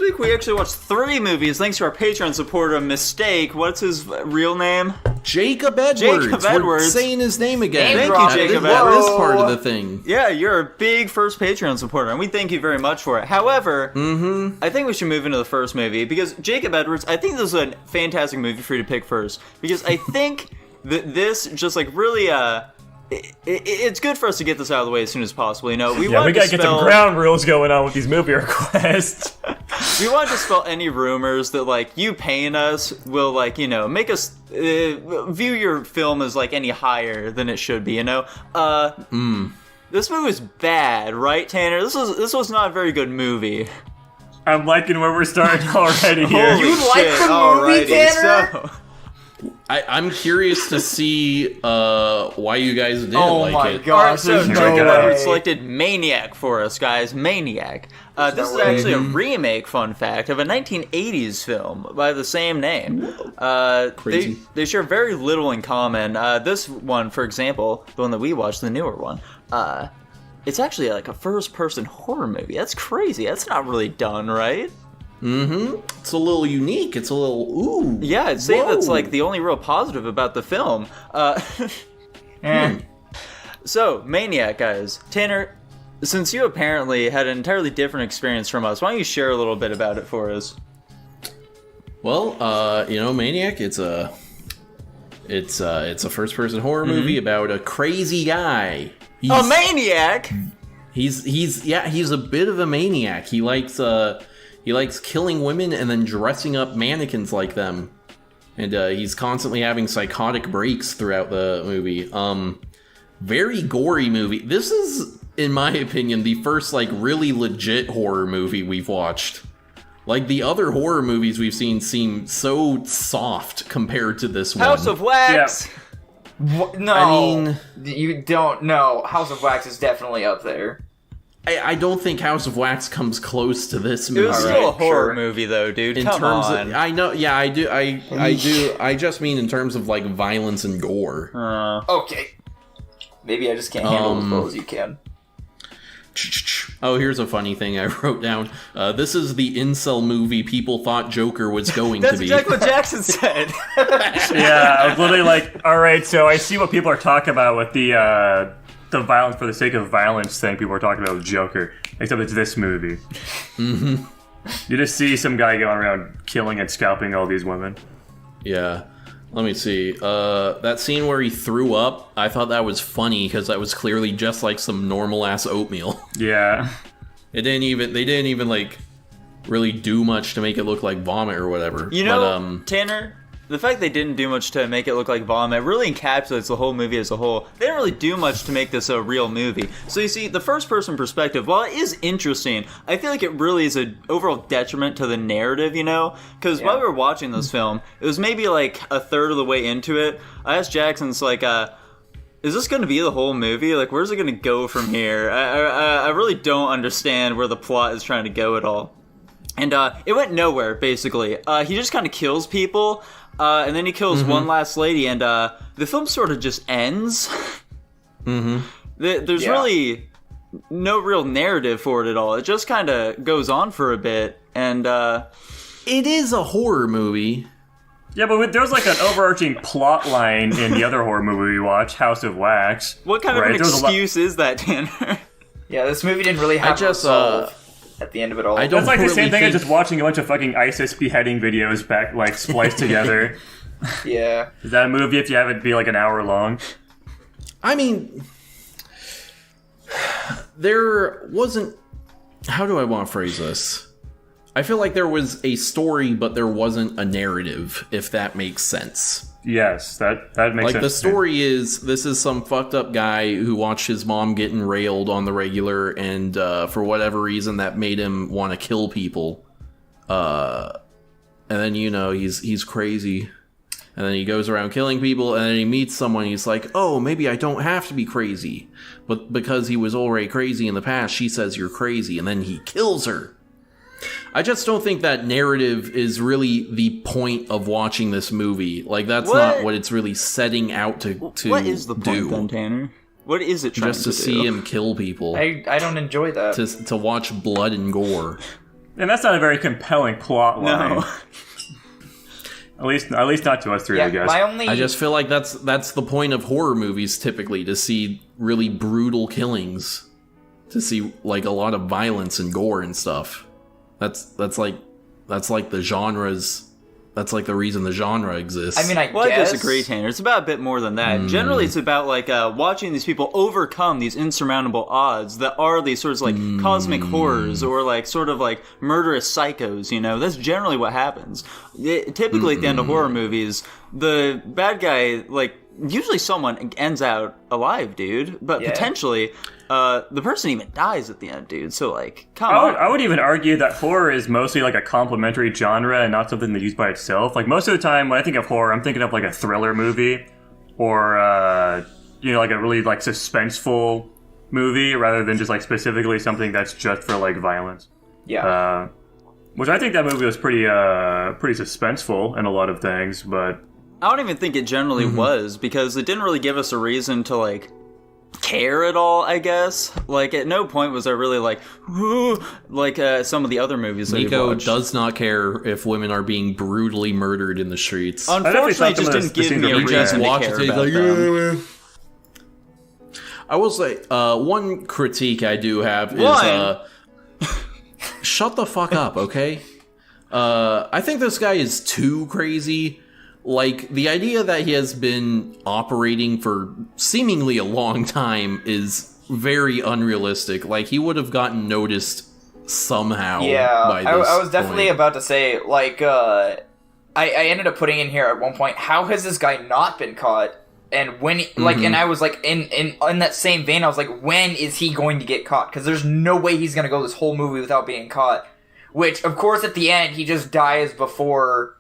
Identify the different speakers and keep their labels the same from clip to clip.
Speaker 1: week we actually watched 3 movies thanks to our Patreon supporter, Mistake. What's his real name?
Speaker 2: Jacob Edwards.
Speaker 1: Jacob Edwards.
Speaker 2: We're saying his name again.
Speaker 1: Thank you, Jacob
Speaker 2: Edwards.
Speaker 1: Edwards.
Speaker 2: This part of the thing.
Speaker 1: Yeah, you're a big first Patreon supporter, and we thank you very much for it. However, I think we should move into the first movie, because Jacob Edwards, I think this is a fantastic movie for you to pick first, because I think that this just, like, really, it's good for us to get this out of the way as soon as possible, you know?
Speaker 3: We gotta get some ground rules going on with these movie requests.
Speaker 1: We want to dispel any rumors that, like, you paying us will, like, you know, make us view your film as, like, any higher than it should be, you know? This movie was bad, right, Tanner? This was not a very good movie.
Speaker 3: I'm liking where we're starting already here.
Speaker 1: Holy
Speaker 4: You like
Speaker 1: shit,
Speaker 4: the movie,
Speaker 1: alrighty,
Speaker 4: Tanner?
Speaker 1: so...
Speaker 2: I'm curious to see why you guys didn't like it.
Speaker 4: God.
Speaker 1: Alright, so
Speaker 3: no
Speaker 1: Jacob
Speaker 3: way.
Speaker 1: Edwards selected Maniac for us, guys. Maniac. This is actually a remake, fun fact, of a 1980s film by the same name.
Speaker 2: Crazy.
Speaker 1: They share very little in common. This one, for example, the one that we watched, the newer one, it's actually like a first-person horror movie. That's crazy. That's not really done, right?
Speaker 2: It's a little unique. It's a little, ooh.
Speaker 1: Yeah, I'd say
Speaker 2: whoa.
Speaker 1: that's like the only real positive about the film. So, Maniac, guys. Tanner, since you apparently had an entirely different experience from us, why don't you share a little bit about it for us?
Speaker 2: Well, you know, Maniac, it's a first-person horror movie about a crazy guy.
Speaker 1: A maniac?
Speaker 2: He's a bit of a maniac. He likes killing women and then dressing up mannequins like them. And he's constantly having psychotic breaks throughout the movie. Very gory movie. This is, in my opinion, the first, like, really legit horror movie we've watched. Like, the other horror movies we've seen seem so soft compared to this one.
Speaker 1: House of Wax?
Speaker 3: Yeah.
Speaker 4: No,
Speaker 2: I mean,
Speaker 4: you don't know. House of Wax is definitely up there.
Speaker 2: I don't think House of Wax comes close to this
Speaker 1: It
Speaker 2: movie.
Speaker 1: was still a horror movie, though, dude.
Speaker 2: In
Speaker 1: Come
Speaker 2: terms
Speaker 1: on.
Speaker 2: of, I know, yeah, I do. I just mean in terms of, like, violence and gore.
Speaker 4: Okay. Maybe I just can't handle as well as you can.
Speaker 2: Oh, here's a funny thing I wrote down. This is the incel movie people thought Joker was going to be.
Speaker 1: That's exactly what Jackson said.
Speaker 3: Yeah, I was literally like, alright, so I see what people are talking about with the violence for the sake of violence thing people are talking about with Joker. Except it's this movie. You just see some guy going around killing and scalping all these women.
Speaker 2: Yeah. Let me see. That scene where he threw up, I thought that was funny because that was clearly just like some normal ass oatmeal.
Speaker 3: Yeah.
Speaker 2: They didn't even like really do much to make it look like vomit or whatever.
Speaker 1: You know, Tanner, the fact they didn't do much to make it look like vomit really encapsulates the whole movie as a whole. They didn't really do much to make this a real movie. So you see, the first-person perspective, while it is interesting, I feel like it really is an overall detriment to the narrative, you know? Because while we were watching this film, it was maybe like a third of the way into it. I asked Jackson, it's like, is this going to be the whole movie? Like, where's it going to go from here? I really don't understand where the plot is trying to go at all. And it went nowhere, basically. He just kind of kills people, and then he kills one last lady, and the film sort of just ends. There's really no real narrative for it at all. It just kind of goes on for a bit, and
Speaker 2: it is a horror movie.
Speaker 3: Yeah, but there's like an overarching plot line in the other horror movie we watched, House of Wax.
Speaker 1: What kind of an excuse is that, Tanner?
Speaker 4: Yeah, this movie didn't really have resolve at the end of it all.
Speaker 3: That's like the same thing as just watching a bunch of fucking ISIS beheading videos back, like, spliced together.
Speaker 4: Yeah.
Speaker 3: Is that a movie if you have it be like an hour long?
Speaker 2: I mean, there wasn't... How do I want to phrase this? I feel like there was a story, but there wasn't a narrative, if that makes sense.
Speaker 3: Yes, that makes sense.
Speaker 2: Like, the story is, this is some fucked up guy who watched his mom getting railed on the regular, and for whatever reason that made him want to kill people. And then, you know, he's crazy. And then he goes around killing people, and then he meets someone, he's like, oh, maybe I don't have to be crazy. But because he was already crazy in the past, she says you're crazy, and then he kills her. I just don't think that narrative is really the point of watching this movie. Like, that's not what it's really setting out to
Speaker 1: What is the point then, Tanner? What is it trying
Speaker 2: just to see him kill people.
Speaker 4: I don't enjoy that.
Speaker 2: To watch blood and gore.
Speaker 3: And that's not a very compelling plot line.
Speaker 1: No.
Speaker 3: At least not to us three,
Speaker 4: Yeah,
Speaker 3: I guess.
Speaker 4: my only.
Speaker 2: I just feel like that's the point of horror movies typically, to see really brutal killings, to see like a lot of violence and gore and stuff. That's like the genres. That's like the reason the genre exists.
Speaker 4: I mean, I
Speaker 1: guess. Disagree, Tanner. It's about a bit more than that. Generally, it's about like watching these people overcome these insurmountable odds that are these sorts of like cosmic horrors or like sort of like murderous psychos. You know, that's generally what happens. Typically, at the end of horror movies, the bad guy, like usually someone ends out alive, dude, but potentially. The person even dies at the end, dude. So, like, come on.
Speaker 3: I would even argue that horror is mostly like a complementary genre and not something that's used by itself. Like, most of the time when I think of horror, I'm thinking of like a thriller movie or, like a really like suspenseful movie rather than just like specifically something that's just for like violence.
Speaker 4: Yeah.
Speaker 3: Which I think that movie was pretty suspenseful in a lot of things, but
Speaker 1: I don't even think it generally was, because it didn't really give us a reason to, like, care at all, I guess. Like, at no point was I really like, whoo, like some of the other movies that
Speaker 2: Nico
Speaker 1: we watched.
Speaker 2: does not care if women are being brutally murdered in the streets.
Speaker 1: Unfortunately, it just didn't give me a reason to care about them.
Speaker 2: I will say, one critique I do have is, shut the fuck up, okay? I think this guy is too crazy. Like, the idea that he has been operating for seemingly a long time is very unrealistic. Like, he would have gotten noticed somehow by this
Speaker 4: I was definitely
Speaker 2: point.
Speaker 4: about to say, like, I ended up putting in here at one point, how has this guy not been caught? And when, like, and I was like, in that same vein, I was like, when is he going to get caught? Because there's no way he's going to go this whole movie without being caught. Which, of course, at the end, he just dies before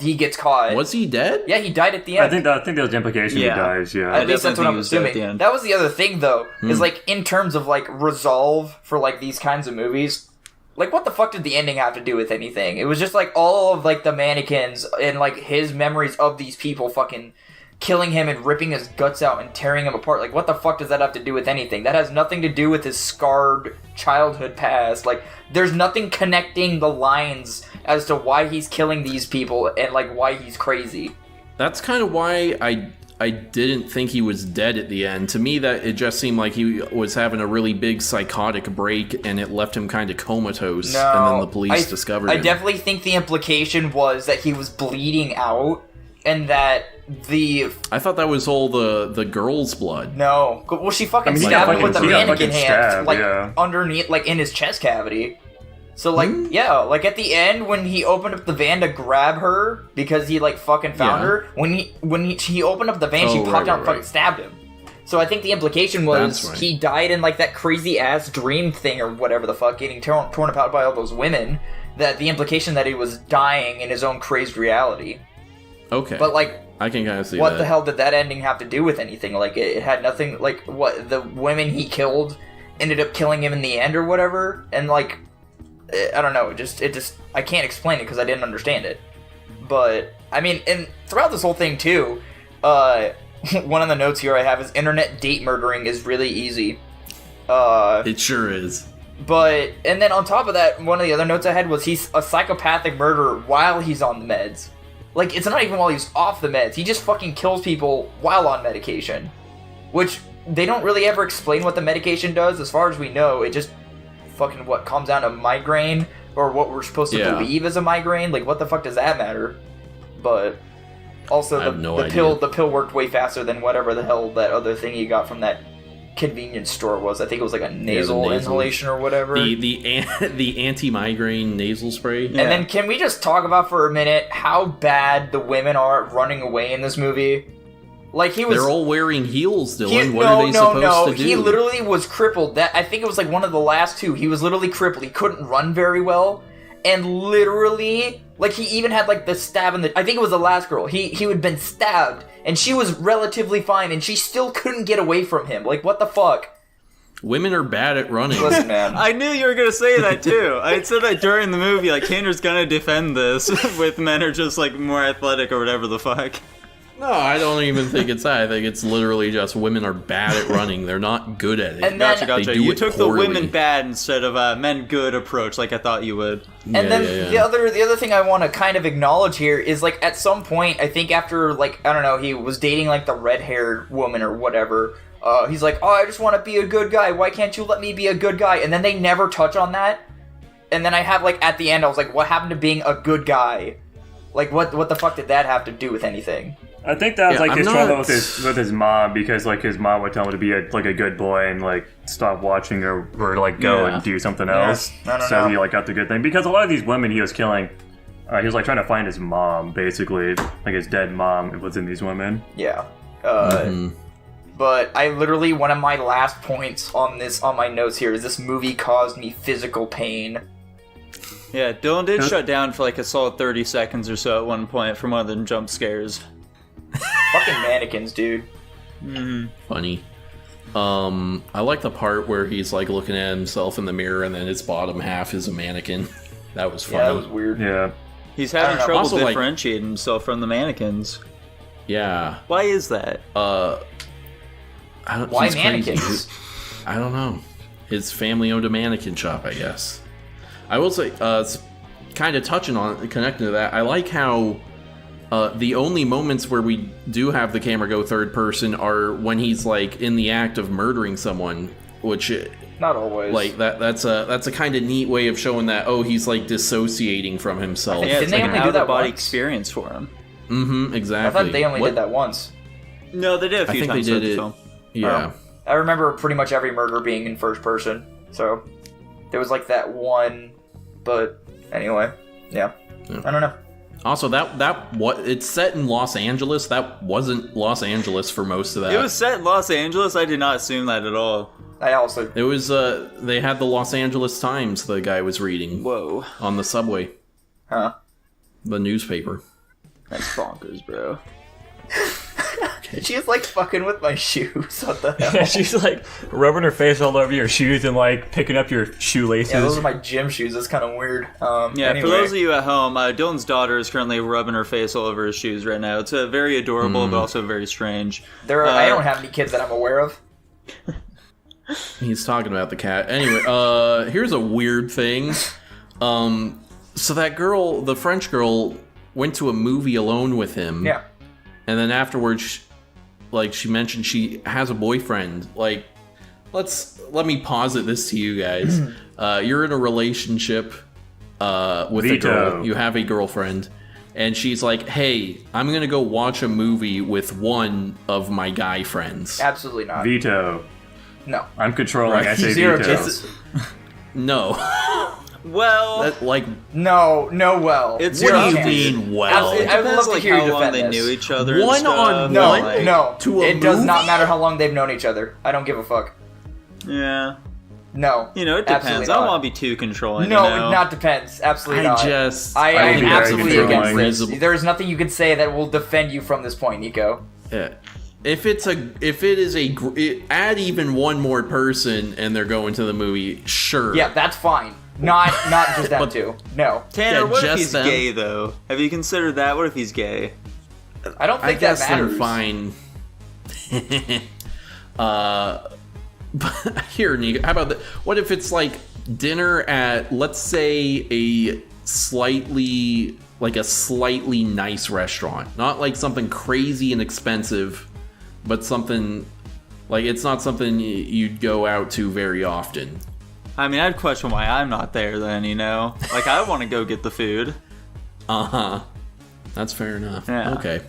Speaker 4: he gets caught.
Speaker 2: Was he dead?
Speaker 4: Yeah, he died at the end.
Speaker 3: I think that was the implication he dies, yeah.
Speaker 4: At least that's what I'm assuming. That was the other thing, though, is, like, in terms of, like, resolve for, like, these kinds of movies, like, what the fuck did the ending have to do with anything? It was just, like, all of, like, the mannequins and, like, his memories of these people fucking killing him and ripping his guts out and tearing him apart. Like, what the fuck does that have to do with anything? That has nothing to do with his scarred childhood past. Like, there's nothing connecting the lines as to why he's killing these people and, like, why he's crazy.
Speaker 2: That's kind of why I didn't think he was dead at the end. To me, that it just seemed like he was having a really big psychotic break, and it left him kind of comatose, and then the police discovered him.
Speaker 4: I definitely think the implication was that he was bleeding out, and that I
Speaker 2: thought that was all the girl's blood.
Speaker 4: No. Well, she fucking stabbed him with the mannequin hand, like, underneath, like, in his chest cavity. So, like, yeah, like, at the end, when he opened up the van to grab her, because he, like, fucking found her, when he opened up the van, she popped out and fucking stabbed him. So I think the implication was he died in, like, that crazy-ass dream thing, or whatever the fuck, getting torn apart by all those women, that the implication that he was dying in his own crazed reality.
Speaker 2: Okay.
Speaker 4: But, like,
Speaker 2: I can kind of see
Speaker 4: what
Speaker 2: that.
Speaker 4: the hell did that ending have to do with anything? Like, it had nothing, like, what, the women he killed ended up killing him in the end or whatever? And, like, I don't know, it just, I can't explain it because I didn't understand it. But, I mean, and throughout this whole thing, too, one of the notes here I have is internet date murdering is really easy.
Speaker 2: It sure is.
Speaker 4: But, and then on top of that, one of the other notes I had was he's a psychopathic murderer while he's on the meds. Like, it's not even while he's off the meds. He just fucking kills people while on medication. Which, they don't really ever explain what the medication does. As far as we know, it just fucking, calms down a migraine? Or what we're supposed to believe is a migraine? Like, what the fuck does that matter? But, also, the pill worked way faster than whatever the hell that other thing he got from that convenience store was. I think it was like a nasal inhalation or whatever.
Speaker 2: The anti-migraine nasal spray.
Speaker 4: And then can we just talk about for a minute how bad the women are at running away in this movie? Like,
Speaker 2: they're all wearing heels, Dylan. What are they supposed to do?
Speaker 4: He literally was crippled. I think it was like one of the last two. He was literally crippled. He couldn't run very well. And literally, like, he even had, like, the stab in the... I think it was the last girl. He had been stabbed, and she was relatively fine, and she still couldn't get away from him. Like, what the fuck?
Speaker 2: Women are bad at running.
Speaker 4: Listen, man.
Speaker 1: I knew you were going to say that, too. I said that during the movie, like, Tanner's going to defend this with men are just, like, more athletic or whatever the fuck.
Speaker 2: No, I don't even think it's that. I think it's literally just women are bad at running. They're not good at it.
Speaker 4: And then-
Speaker 1: Gotcha.
Speaker 2: They do
Speaker 1: You
Speaker 2: it
Speaker 1: took
Speaker 2: poorly.
Speaker 1: the women bad instead of men good approach, like I thought you would.
Speaker 4: And then the other thing I want to kind of acknowledge here is, like, at some point, I think after, like, I don't know, he was dating, like, the red-haired woman or whatever, he's like, oh, I just want to be a good guy, why can't you let me be a good guy? And then they never touch on that. And then I have, like, at the end, I was like, what happened to being a good guy? Like, what the fuck did that have to do with anything?
Speaker 3: I think that was like
Speaker 2: I'm
Speaker 3: his
Speaker 2: not-
Speaker 3: trouble with his mom, because like his mom would tell him to be a good boy and like stop watching or like go
Speaker 2: Yeah.
Speaker 3: and do something
Speaker 4: Yeah.
Speaker 3: else.
Speaker 4: I don't
Speaker 3: So
Speaker 4: know.
Speaker 3: he like got the good thing, because a lot of these women he was killing, he was like trying to find his mom, basically, like his dead mom was in these women.
Speaker 4: Yeah.
Speaker 2: Mm-hmm.
Speaker 4: But I literally, one of my last points on my notes here is this movie caused me physical pain.
Speaker 1: Yeah, Dylan did shut down for like a solid 30 seconds or so at one point from one of the jump scares.
Speaker 4: Fucking mannequins, dude.
Speaker 2: Funny. I like the part where he's like looking at himself in the mirror and then his bottom half is a mannequin. That was funny.
Speaker 4: Yeah, that was weird.
Speaker 3: Yeah.
Speaker 1: He's having
Speaker 4: I don't know.
Speaker 1: trouble
Speaker 2: Also, like-
Speaker 1: differentiating himself from the mannequins.
Speaker 2: Yeah.
Speaker 1: Why is that?
Speaker 4: Why
Speaker 2: he's crazy.
Speaker 4: mannequins?
Speaker 2: I don't know. His family owned a mannequin shop, I guess. I will say, kind of connecting to that, I like how the only moments where we do have the camera go third person are when he's like in the act of murdering someone, which
Speaker 4: Not always.
Speaker 2: like that's a kind of neat way of showing that he's like dissociating from himself.
Speaker 1: Yeah,
Speaker 4: Didn't
Speaker 1: it's
Speaker 4: they
Speaker 1: like
Speaker 4: only
Speaker 1: an
Speaker 4: do that
Speaker 1: out-of-body
Speaker 4: once?
Speaker 1: experience for him.
Speaker 2: Mm-hmm.
Speaker 4: I
Speaker 2: Exactly.
Speaker 4: thought they only
Speaker 2: What-
Speaker 4: did that once.
Speaker 1: No, they did a
Speaker 2: I
Speaker 1: few
Speaker 2: think they
Speaker 1: times
Speaker 2: did
Speaker 1: throughout the
Speaker 2: it.
Speaker 1: film.
Speaker 2: Yeah.
Speaker 4: I remember pretty much every murder being in first person. So there was like that one, but anyway, yeah. I don't know.
Speaker 2: Also, it's set in Los Angeles. That wasn't Los Angeles for most of that.
Speaker 1: It was set in Los Angeles. I did not assume that at all.
Speaker 4: I also
Speaker 2: It was. They had the Los Angeles Times. The guy was reading
Speaker 1: Whoa,
Speaker 2: on the subway,
Speaker 4: huh.
Speaker 2: the newspaper.
Speaker 1: that's bonkers, bro.
Speaker 4: She's like fucking with my shoes. What the hell?
Speaker 3: Yeah, she's like rubbing her face all over your shoes and like picking up your shoelaces.
Speaker 4: Yeah, those are my gym shoes. That's kind of weird.
Speaker 1: Yeah,
Speaker 4: anyway.
Speaker 1: for those of you at home, Dylan's daughter is currently rubbing her face all over his shoes right now. It's very adorable, but also very strange.
Speaker 4: I don't have any kids that I'm aware of.
Speaker 2: He's talking about the cat. Anyway, here's a weird thing. So that girl, the French girl, went to a movie alone with him.
Speaker 4: Yeah.
Speaker 2: And then afterwards, she mentioned she has a boyfriend. Like, let me posit this to you guys. You're in a relationship with a girl. You have a girlfriend. And she's like, hey, I'm going to go watch a movie with one of my guy friends.
Speaker 4: Absolutely not.
Speaker 3: Veto.
Speaker 4: No.
Speaker 3: I'm controlling.
Speaker 2: Right.
Speaker 3: I say
Speaker 4: Zero
Speaker 3: veto.
Speaker 4: chance.
Speaker 2: No.
Speaker 1: Well,
Speaker 4: No, well.
Speaker 1: It's
Speaker 2: What do you
Speaker 1: rough.
Speaker 2: mean, well?
Speaker 4: Absolutely. I would
Speaker 1: Depends,
Speaker 4: love to
Speaker 1: like,
Speaker 4: hear you
Speaker 1: how long
Speaker 4: defend
Speaker 1: they
Speaker 4: this.
Speaker 1: knew each other. and
Speaker 2: One
Speaker 1: stuff.
Speaker 2: on
Speaker 4: No,
Speaker 2: one?
Speaker 1: Like,
Speaker 4: no.
Speaker 2: To a
Speaker 4: It does not
Speaker 2: movie?
Speaker 4: matter how long they've known each other. I don't give a fuck.
Speaker 1: Yeah.
Speaker 4: No.
Speaker 1: You know, it
Speaker 4: Absolutely
Speaker 1: depends. I don't
Speaker 4: not.
Speaker 1: want to be too controlling.
Speaker 4: No,
Speaker 1: you know?
Speaker 4: it not depends. Absolutely not.
Speaker 2: I
Speaker 4: I'm
Speaker 3: be very
Speaker 4: absolutely against
Speaker 3: controlling.
Speaker 4: this. There is nothing you can say that will defend you from this point, Nico.
Speaker 2: Yeah. If it is add even one more person and they're going to the movie, sure.
Speaker 4: Yeah, that's fine. Not just them two. No.
Speaker 1: Tanner,
Speaker 2: Yeah,
Speaker 1: what if
Speaker 2: just
Speaker 1: he's
Speaker 2: them.
Speaker 1: gay, though? Have you considered that? What if he's gay?
Speaker 4: I don't
Speaker 2: I
Speaker 4: think
Speaker 2: guess
Speaker 4: that
Speaker 2: then
Speaker 4: matters.
Speaker 2: fine. But here, Nico, how about that? What if it's like dinner at, let's say, a slightly nice restaurant, not like something crazy and expensive, but something like it's not something you'd go out to very often.
Speaker 1: I mean, I'd question why I'm not there then, you know? Like, I want to go get the food.
Speaker 2: That's fair enough.
Speaker 1: Yeah.
Speaker 2: Okay.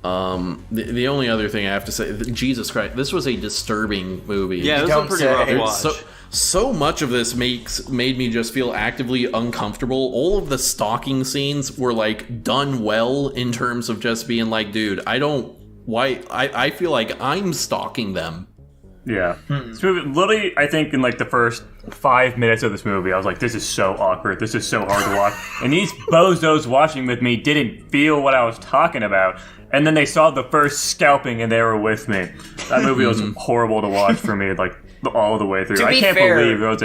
Speaker 2: The only other thing I have to say, Jesus Christ, this was a disturbing movie.
Speaker 1: Yeah, it was a
Speaker 4: Don't
Speaker 1: pretty
Speaker 4: say.
Speaker 1: rough
Speaker 4: It's
Speaker 1: watch.
Speaker 2: So much of this made me just feel actively uncomfortable. All of the stalking scenes were like done well in terms of just being like, dude, I feel like I'm stalking them.
Speaker 3: Yeah. This movie, literally, I think in like the first 5 minutes of this movie, I was like, this is so awkward. This is so hard to watch. And these bozos watching with me didn't feel what I was talking about. And then they saw the first scalping and they were with me. That movie was horrible to watch for me, like all the way through.
Speaker 4: To
Speaker 3: I
Speaker 4: be
Speaker 3: can't
Speaker 4: fair-
Speaker 3: believe there was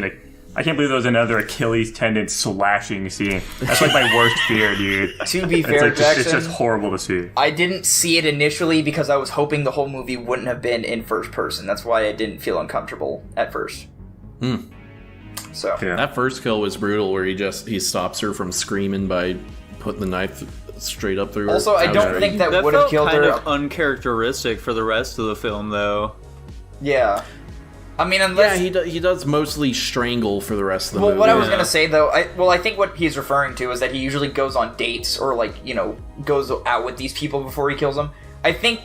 Speaker 3: I can't believe there was another Achilles tendon slashing scene. That's like my worst fear, dude.
Speaker 4: To be fair,
Speaker 3: It's just
Speaker 4: Jackson,
Speaker 3: horrible to see.
Speaker 4: I didn't see it initially because I was hoping the whole movie wouldn't have been in first person. That's why I didn't feel uncomfortable at first. So
Speaker 3: Yeah.
Speaker 2: That first kill was brutal, where he stops her from screaming by putting the knife straight up through her.
Speaker 4: also, I don't think that
Speaker 1: That
Speaker 4: would have
Speaker 1: felt
Speaker 4: killed
Speaker 1: kind
Speaker 4: her.
Speaker 1: of uncharacteristic for the rest of the film, though.
Speaker 4: Yeah, I mean,
Speaker 2: Yeah,
Speaker 4: unless
Speaker 2: he does mostly strangle for the rest of the
Speaker 4: Well,
Speaker 2: movie.
Speaker 4: what I was
Speaker 1: Yeah.
Speaker 4: gonna say though, I think what he's referring to is that he usually goes on dates or goes out with these people before he kills them. I think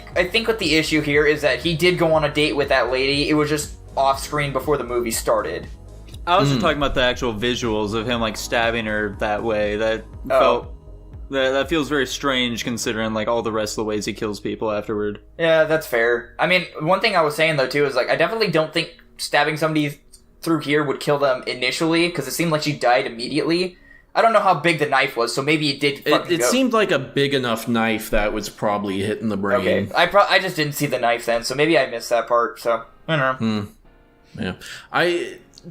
Speaker 4: what the issue here is that he did go on a date with that lady. It was just off screen before the movie started.
Speaker 1: I was just talking about the actual visuals of him like stabbing her that way. That felt that feels very strange considering like all the rest of the ways he kills people afterward.
Speaker 4: Yeah, that's fair. I mean, one thing I was saying though too is like I definitely don't think stabbing somebody through here would kill them initially because it seemed like she died immediately. I don't know how big the knife was, so maybe it did.
Speaker 2: It seemed like a big enough knife that was probably hitting the brain.
Speaker 4: Okay, I just didn't see the knife then, so maybe I missed that part. So I don't know.
Speaker 2: Yeah.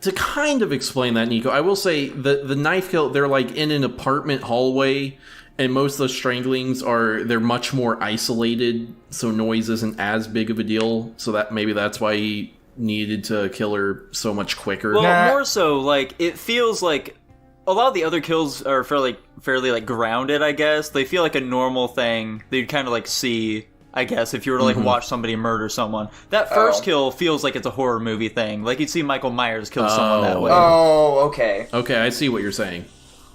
Speaker 2: To kind of explain that, Nico, I will say the knife kill, they're like in an apartment hallway, and most of the stranglings they're much more isolated, so noise isn't as big of a deal. So that maybe that's why he needed to kill her so much quicker.
Speaker 1: Well, more so like it feels like a lot of the other kills are fairly like grounded. I guess they feel like a normal thing that you'd kind of like see. I guess if you were to like watch somebody murder someone, that first kill feels like it's a horror movie thing. Like you'd see Michael Myers kill someone that way.
Speaker 4: Oh, okay.
Speaker 2: Okay, I see what you're saying.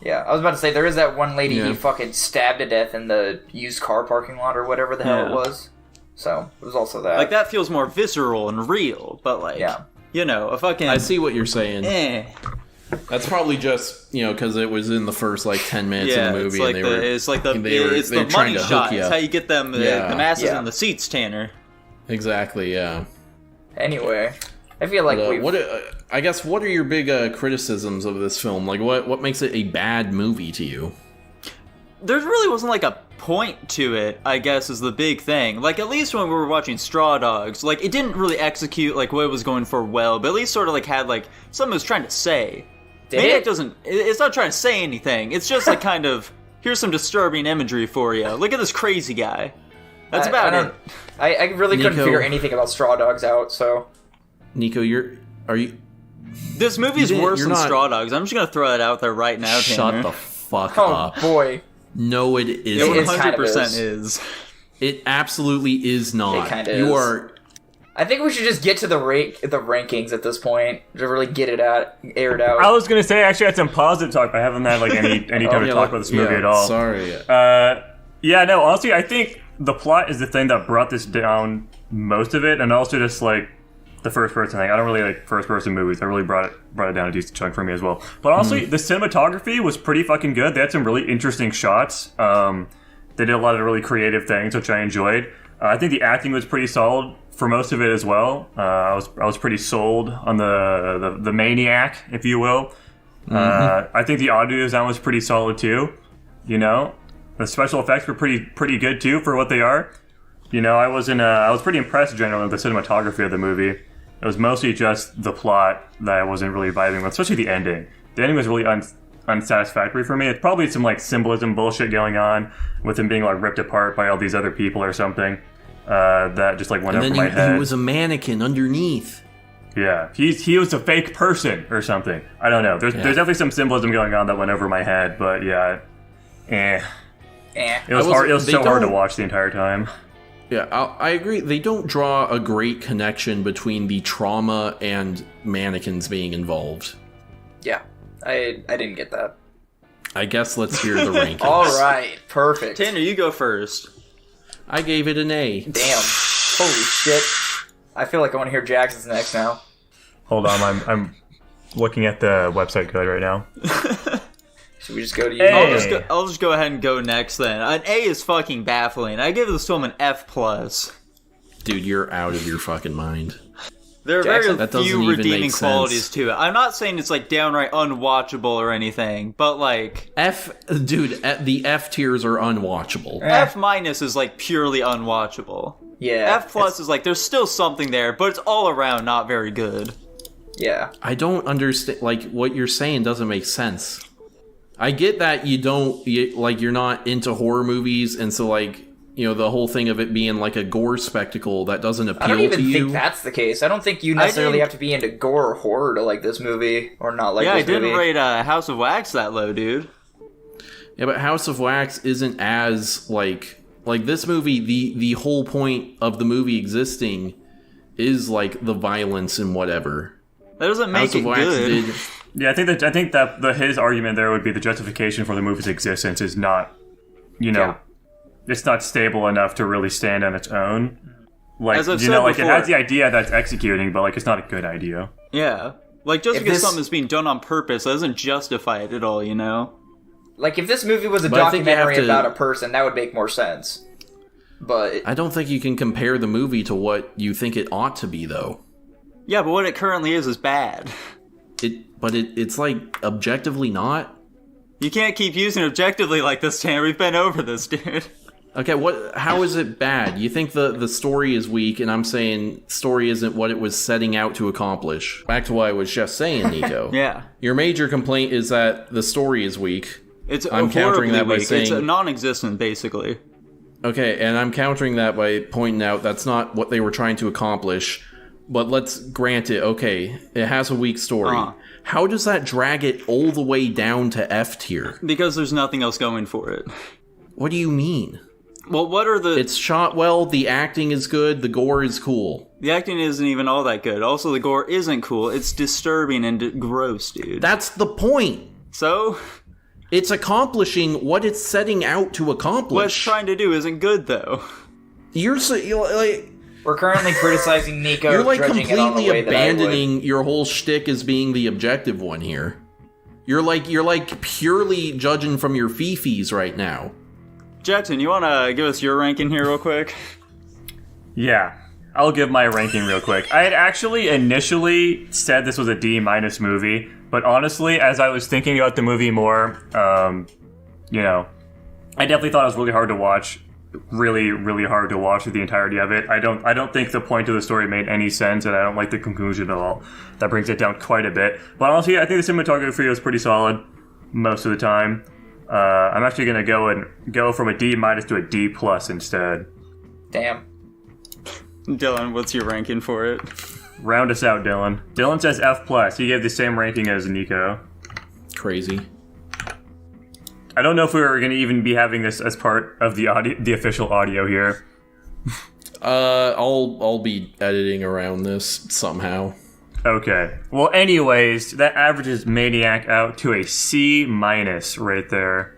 Speaker 4: Yeah, I was about to say, there is that one lady he fucking stabbed to death in the used car parking lot or whatever the hell it was. So, it was also that.
Speaker 1: Like that feels more visceral and real, but like, a fucking...
Speaker 2: I see what you're saying.
Speaker 1: Eh.
Speaker 2: That's probably just, because it was in the first, 10 minutes of the movie.
Speaker 1: It's the money shot. It's how you get them, the masses in the seats, Tanner.
Speaker 2: Exactly, yeah.
Speaker 4: Anyway, I feel like
Speaker 2: what are your big criticisms of this film? Like, what makes it a bad movie to you?
Speaker 1: There really wasn't like a point to it, I guess, is the big thing. Like, at least when we were watching Straw Dogs, like, it didn't really execute, like, what it was going for well, but at least sort of, like, had, like, something it was trying to say. Maniac it's not trying to say anything. It's just, like, kind of, here's some disturbing imagery for you. Look at this crazy guy. That's about it.
Speaker 4: I really couldn't figure anything about Straw Dogs out, so...
Speaker 2: Nico,
Speaker 1: This movie's worse than Straw Dogs. I'm just gonna throw that out there right now, Tanner.
Speaker 2: Shut the fuck
Speaker 4: Oh,
Speaker 2: up.
Speaker 4: boy.
Speaker 2: No, it
Speaker 1: It
Speaker 2: isn't.
Speaker 1: 100% is.
Speaker 2: It absolutely is not.
Speaker 4: It kind of
Speaker 2: You
Speaker 4: is.
Speaker 2: are...
Speaker 4: I think we should just get to the rankings at this point to really get it aired out.
Speaker 3: I was gonna say I actually had some positive talk, but I haven't had any time to talk about this movie at all.
Speaker 2: Sorry.
Speaker 3: Honestly, I think the plot is the thing that brought this down most of it, and also just like the first person thing. I don't really like first person movies. That really brought it down a decent chunk for me as well. But honestly, the cinematography was pretty fucking good. They had some really interesting shots. They did a lot of really creative things, which I enjoyed. I think the acting was pretty solid for most of it as well. I was pretty sold on the Maniac, if you will. I think the audio design was pretty solid too. The special effects were pretty good too for what they are. I was pretty impressed generally with the cinematography of the movie. It was mostly just the plot that I wasn't really vibing with, especially the ending. The ending was really unsatisfactory for me. It's probably some symbolism bullshit going on with him being ripped apart by all these other people or something. That just went over my head.
Speaker 2: He was a mannequin underneath.
Speaker 3: Yeah, he was a fake person or something. I don't know. There's definitely some symbolism going on that went over my head, but yeah, It was hard. It was so hard to watch the entire time.
Speaker 2: Yeah, I agree. They don't draw a great connection between the trauma and mannequins being involved.
Speaker 4: Yeah, I didn't get that.
Speaker 2: I guess let's hear the rankings.
Speaker 4: All right, perfect.
Speaker 1: Tanner, you go first.
Speaker 2: I gave it an A.
Speaker 4: Damn. Holy shit. I feel like I want to hear Jackson's next now.
Speaker 3: Hold on, I'm looking at the website code right now.
Speaker 4: Should we just go to you?
Speaker 3: Hey.
Speaker 1: I'll just go ahead and go next then. An A is fucking baffling. I give this film an F+.
Speaker 2: Dude, you're out of your fucking mind.
Speaker 1: There are
Speaker 4: Jackson,
Speaker 2: that
Speaker 1: very
Speaker 2: doesn't
Speaker 1: few
Speaker 2: even
Speaker 1: redeeming
Speaker 2: make
Speaker 1: qualities
Speaker 2: sense.
Speaker 1: to it. I'm not saying it's downright unwatchable or anything, but
Speaker 2: The F tiers are unwatchable.
Speaker 1: F- is purely unwatchable.
Speaker 4: Yeah.
Speaker 1: F+ is there's still something there, but it's all around not very good.
Speaker 4: Yeah.
Speaker 2: I don't understand. Like, what you're saying doesn't make sense. I get that you're not into horror movies, and so, like, you know, the whole thing of it being like a gore spectacle that doesn't appeal to you.
Speaker 4: I don't even think that's the case. I don't think you necessarily have to be into gore or horror to like this movie, or not like this movie. Yeah, I didn't
Speaker 1: rate House of Wax that low, dude.
Speaker 2: Yeah, but House of Wax isn't as, like this movie, the whole point of the movie existing is, like, the violence and whatever.
Speaker 1: That doesn't make it good.
Speaker 3: Yeah, I think that his argument there would be the justification for the movie's existence is not, you know, it's not stable enough to really stand on its own. Like,
Speaker 1: As I've said
Speaker 3: like,
Speaker 1: before,
Speaker 3: it has the idea that's executing, but, like, it's not a good idea.
Speaker 1: Yeah. Like, just because something is being done on purpose, that doesn't justify it at all, you know?
Speaker 4: Like, if this movie was a documentary about a person, that would make more sense. But
Speaker 2: I don't think you can compare the movie to what you think it ought to be, though.
Speaker 1: Yeah, but what it currently is bad.
Speaker 2: It's, like, objectively not.
Speaker 1: You can't keep using objectively like this, Tanner. We've been over this, dude.
Speaker 2: Okay, how is it bad? You think the story is weak, and I'm saying story isn't what it was setting out to accomplish. Back to what I was just saying, Nico.
Speaker 1: Yeah.
Speaker 2: Your major complaint is that the story is weak.
Speaker 1: I'm countering that by saying... It's non-existent, basically.
Speaker 2: Okay, and I'm countering that by pointing out that's not what they were trying to accomplish. But let's grant it, okay, it has a weak story. How does that drag it all the way down to F tier?
Speaker 1: Because there's nothing else going for it.
Speaker 2: What do you mean?
Speaker 1: Well, what are the...
Speaker 2: It's shot well, the acting is good, the gore is cool.
Speaker 1: The acting isn't even all that good. Also, the gore isn't cool. It's disturbing and gross, dude.
Speaker 2: That's the point.
Speaker 1: So?
Speaker 2: It's accomplishing what it's setting out to accomplish.
Speaker 1: What it's trying to do isn't good, though.
Speaker 2: You're like...
Speaker 4: We're currently criticizing Nico.
Speaker 2: You're, like, completely abandoning your whole shtick as being the objective one here. You're like purely judging from your fifis right now.
Speaker 1: Jackson, you want to give us your ranking here real quick?
Speaker 3: Yeah, I'll give my ranking real quick. I had actually initially said this was a D- movie, but honestly, as I was thinking about the movie more, you know, I definitely thought it was really hard to watch. Really, really hard to watch through the entirety of it. I don't think the point of the story made any sense, and I don't like the conclusion at all. That brings it down quite a bit. But honestly, I think the cinematography was pretty solid most of the time. I'm actually going to go from a D- to a D+ instead.
Speaker 4: Damn.
Speaker 1: Dylan, what's your ranking for it?
Speaker 3: Round us out, Dylan. Dylan says F+. He gave the same ranking as Nico.
Speaker 2: Crazy.
Speaker 3: I don't know if we were going to even be having this as part of the official audio here.
Speaker 2: I'll be editing around this somehow.
Speaker 3: Okay. Well, anyways, that averages Maniac out to a C- right there.